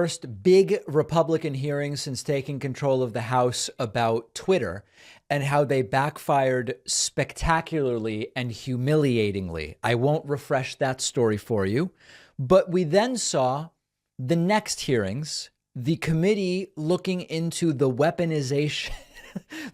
first big Republican hearing since taking control of the House about Twitter and how they backfired spectacularly and humiliatingly. I won't refresh that story for you, but we then saw the next hearings, the committee looking into the weaponization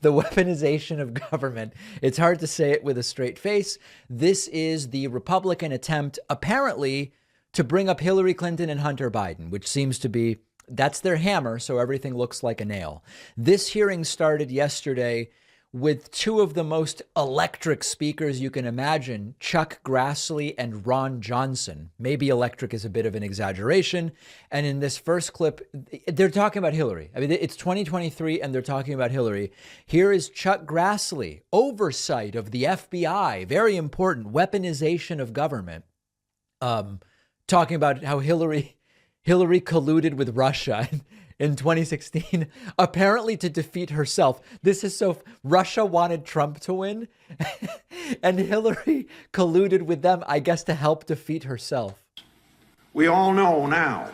the weaponization of government. It's hard to say it with a straight face. This is the Republican attempt, apparently, to bring up Hillary Clinton and Hunter Biden, which seems to be, that's their hammer, so everything looks like a nail. This hearing started yesterday with two of the most electric speakers you can imagine, Chuck Grassley and Ron Johnson. Maybe electric is a bit of an exaggeration. And in this first clip, they're talking about Hillary. I mean, it's 2023 and they're talking about Hillary. Here is Chuck Grassley, oversight of the FBI, very important, weaponization of government, talking about how Hillary colluded with Russia in 2016, apparently to defeat herself. This is so, Russia wanted Trump to win and Hillary colluded with them, I guess, to help defeat herself. We all know now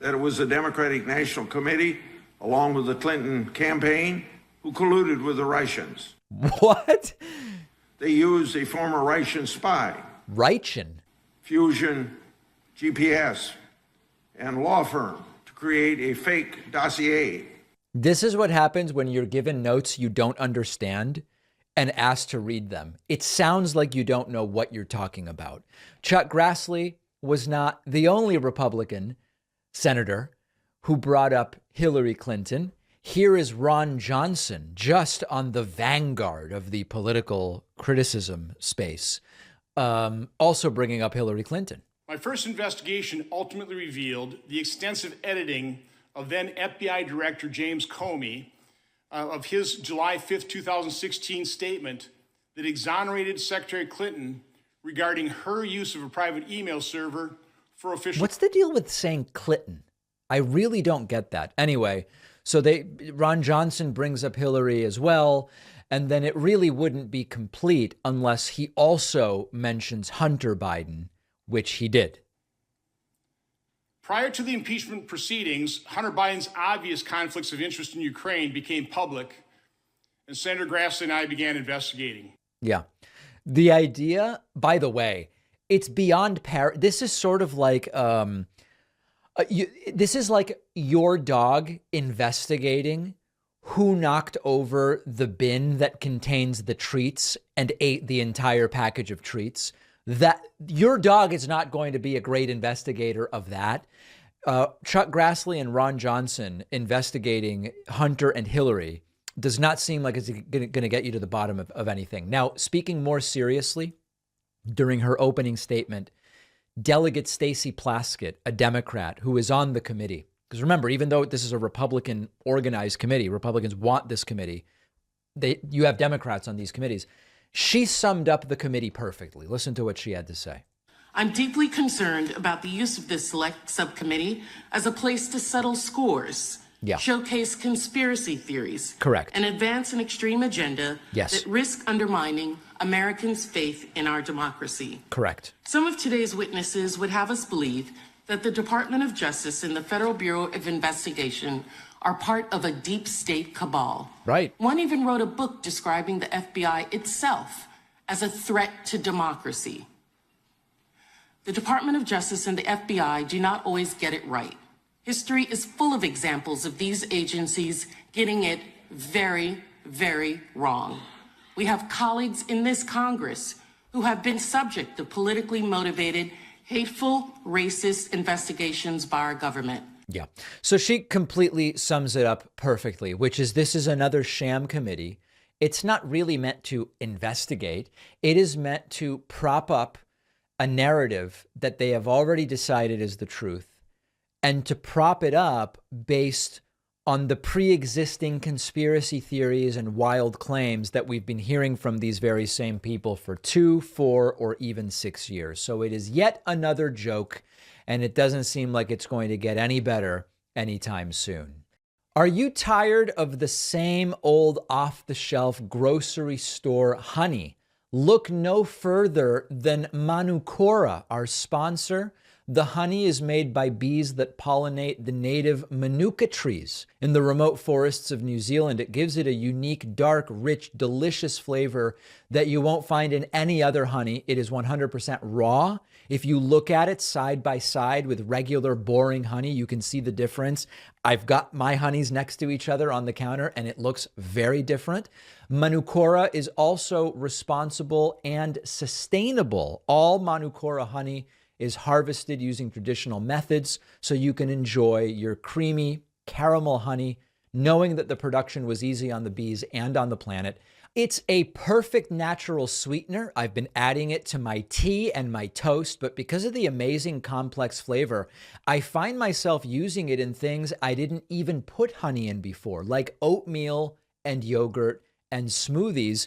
that it was the Democratic National Committee, along with the Clinton campaign, who colluded with the Russians. What? They used a former Russian spy. Russian? Fusion, GPS, and law firm to create a fake dossier. This is what happens when you're given notes you don't understand and asked to read them. It sounds like you don't know what you're talking about. Chuck Grassley was not the only Republican senator who brought up Hillary Clinton. Here is Ron Johnson, just on the vanguard of the political criticism space, also bringing up Hillary Clinton. My first investigation ultimately revealed the extensive editing of then FBI Director James Comey of his July 5th, 2016 statement that exonerated Secretary Clinton regarding her use of a private email server for official. What's the deal with saying Clinton? I really don't get that. Anyway, so Ron Johnson brings up Hillary as well. And then it really wouldn't be complete unless he also mentions Hunter Biden, which he did. Prior to the impeachment proceedings, Hunter Biden's obvious conflicts of interest in Ukraine became public, and Senator Grassley and I began investigating. Yeah. The idea, by the way, it's beyond this is sort of like, this is like your dog investigating who knocked over the bin that contains the treats and ate the entire package of treats. That your dog is not going to be a great investigator of that. Chuck Grassley and Ron Johnson investigating Hunter and Hillary does not seem like it's going to get you to the bottom of anything. Now, speaking more seriously, during her opening statement, Delegate Stacey Plaskett, a Democrat who is on the committee, because remember, even though this is a Republican organized committee, Republicans want this committee, you have Democrats on these committees. She summed up the committee perfectly. Listen to what she had to say. I'm deeply concerned about the use of this select subcommittee as a place to settle scores, showcase conspiracy theories, correct, and advance an extreme agenda that risk undermining Americans' faith in our democracy. Correct. Some of today's witnesses would have us believe that the Department of Justice and the Federal Bureau of Investigation are part of a deep state cabal. Right. One even wrote a book describing the FBI itself as a threat to democracy. The Department of Justice and the FBI do not always get it right. History is full of examples of these agencies getting it very, very wrong. We have colleagues in this Congress who have been subject to politically motivated, hateful, racist investigations by our government. Yeah. So she completely sums it up perfectly, which is this is another sham committee. It's not really meant to investigate. It is meant to prop up a narrative that they have already decided is the truth and to prop it up based on the pre-existing conspiracy theories and wild claims that we've been hearing from these very same people for 2, 4, or even 6 years. So it is yet another joke, and it doesn't seem like it's going to get any better anytime soon. Are you tired of the same old off-the-shelf grocery store honey? Look no further than Manukora, our sponsor. The honey is made by bees that pollinate the native manuka trees in the remote forests of New Zealand. It gives it a unique, dark, rich, delicious flavor that you won't find in any other honey. It is 100% raw. If you look at it side by side with regular boring honey, you can see the difference. I've got my honeys next to each other on the counter and it looks very different. Manukora is also responsible and sustainable. All Manukora honey is harvested using traditional methods, so you can enjoy your creamy caramel honey, knowing that the production was easy on the bees and on the planet. It's a perfect natural sweetener. I've been adding it to my tea and my toast, but because of the amazing complex flavor, I find myself using it in things I didn't even put honey in before, like oatmeal and yogurt and smoothies.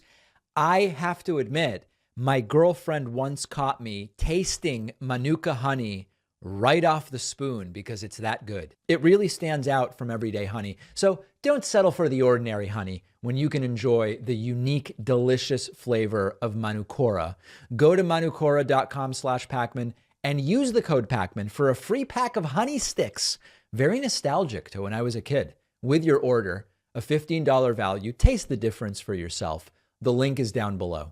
I have to admit, my girlfriend once caught me tasting Manuka honey right off the spoon because it's that good. It really stands out from everyday honey. So don't settle for the ordinary honey when you can enjoy the unique, delicious flavor of Manukora. Go to manukora.com/Pacman and use the code Pacman for a free pack of honey sticks. Very nostalgic to when I was a kid. With your order, a $15 value. Taste the difference for yourself. The link is down below.